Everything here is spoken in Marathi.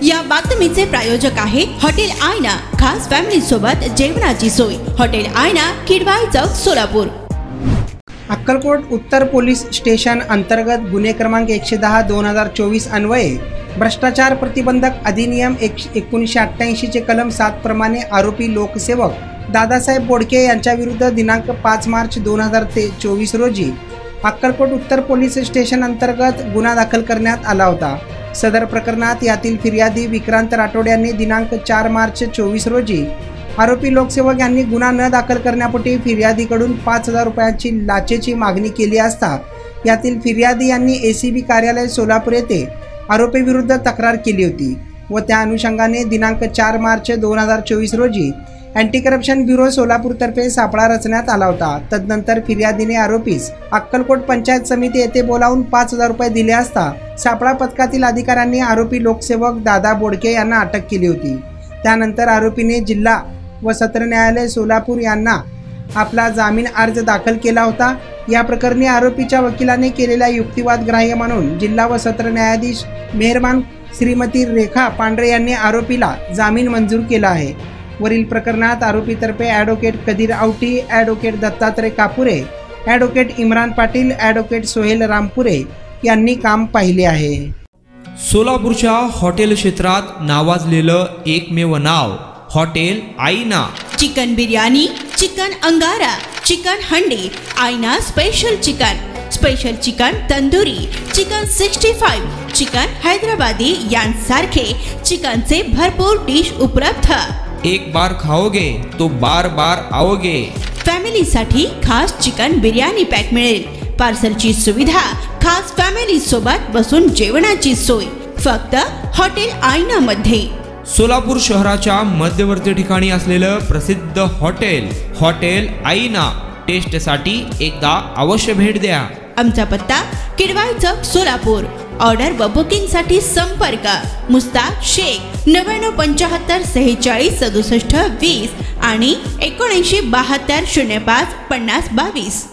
या बातमीचे प्रायोजक आहे हॉटेल आयना, खास फॅमिली सोबत जेवणाची सोय। हॉटेल आयना, किडवाई चौक, सोलापूर। अक्कलकोट उत्तर पोलीस स्टेशन अंतर्गत गुन्हे क्रमांक 110/2024 अन्वये भ्रष्टाचार प्रतिबंधक अधिनियम 1988 चे कलम 7 प्रमाणे आरोपी लोकसेवक दादासाहेब बोडके यांच्या विरुद्ध दिनांक 5 मार्च 2024 रोजी अक्कलकोट उत्तर पोलीस स्टेशन अंतर्गत गुन्हा दाखल करण्यात आला होता। सदर प्रकरणात यातील फिर्यादी विक्रांत राठोड यांनी दिनांक 4 मार्च 2024 रोजी आरोपी लोकसेवक यांनी गुन्हा न दाखल करण्यापोटी फिर्यादीकडून 5,000 रुपयांची लाचेची मागणी केली असता यातील फिर्यादी यांनी ACB कार्यालय सोलापूर येथे आरोपी विरुद्ध तक्रार केली होती व त्या अनुषंगाने दिनांक 4 मार्च 2024 रोजी अँटी करप्शन ब्युरो सोलापूरतर्फे सापळा रचण्यात आला होता। तदनंतर फिर्यादीने आरोपीस अक्कलकोट पंचायत समिती येथे बोलावून 5,000 रुपये दिले असता सापळा पथकातील अधिकाऱ्यांनी आरोपी लोकसेवक दादा बोडके यांना अटक केली होती। त्यानंतर आरोपीने जिल्हा व सत्र न्यायालय सोलापूर यांना आपला जामीन अर्ज दाखल केला होता। या प्रकरणी आरोपीच्या वकिलाने केलेला युक्तिवाद ग्राह्य मानून जिल्हा व सत्र न्यायाधीश मेहरबान श्रीमती रेखा पांढरे यांनी आरोपीला जामीन मंजूर केला आहे। वरील प्रकरणात आरोपीतर्फे advocate Kadir Awati, advocate Dattatray Kapure, advocate Imran Patil, advocate Sohel Rampure यांनी काम पाहिले आहे। सोलापूरच्या हॉटेल क्षेत्रात नावाजलेलं एकमेव नाव hotel Aaina. Chicken biryani, chicken angara, chicken handi, Aaina special chicken tandoori, chicken 65, chicken Hyderabadi यांसारखे चिकनचे भरपूर डिश उपलब्ध। एक बार खाओगे तो बार बार आओगे। फॅमिली साठी खास चिकन बिर्याणी पॅक मिळेल। पार्सलची सुविधा, खास फॅमिली सोबत बसून जेवणाची सोय फक्त हॉटेल आईना मध्ये। सोलापूर शहराच्या मध्यवर्ती ठिकाणी असलेलं प्रसिद्ध हॉटेल आईना टेस्टसाठी एकदा अवश्य भेट द्या। आमचा पत्ता किडवाई चौक, सोलापूर। ऑर्डर व बुकिंग साठी संपर्क मुस्ताक शेख 9975 46 67 20 आणि 7972 05 50 22।